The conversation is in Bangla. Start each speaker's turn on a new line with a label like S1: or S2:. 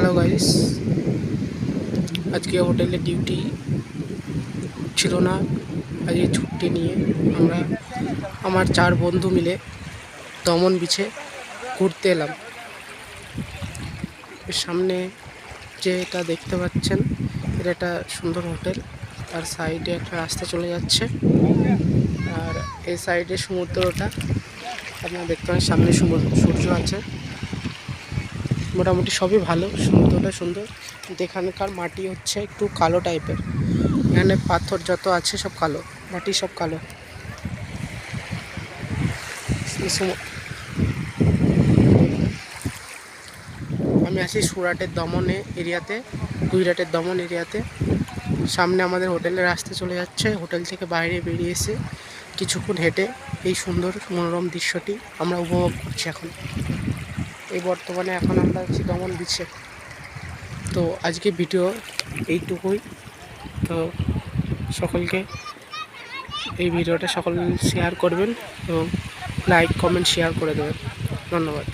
S1: হ্যালো গাইস, আজকে হোটেলে ডিউটি ছিল না। আজকে ছুটি নিয়ে আমরা আমার 4 বন্ধু মিলে দমন বিচে ঘুরতে এলাম। সামনে যেটা দেখতে পাচ্ছেন এটা একটা সুন্দর হোটেল, তার সাইডে একটা রাস্তা চলে যাচ্ছে। আর এই সাইডে সমুদ্রটা আপনারা দেখতে পারেন, সামনে সূর্য আছে। মোটামুটি সবই ভালো, সমুদ্রটা সুন্দর। এখানকার মাটি হচ্ছে একটু কালো টাইপের, এখানে পাথর যত আছে সব কালো, মাটি সব কালো। আমি আছি সুরাটের দমনে এরিয়াতে, গুজরাটের দমন এরিয়াতে। সামনে আমাদের হোটেলের রাস্তা চলে যাচ্ছে। হোটেল থেকে বাইরে বেরিয়ে এসে কিছুক্ষণ হেঁটে এই সুন্দর মনোরম দৃশ্যটি আমরা উপভোগ করছি এখন। এই বর্তমানে এখন আমরা আছি দমন বিচে। তো আজকে ভিডিও এইটুকুই। তো সকলকে এই ভিডিওটা সকল শেয়ার করবেন এবং লাইক কমেন্ট শেয়ার করে দেবেন। ধন্যবাদ।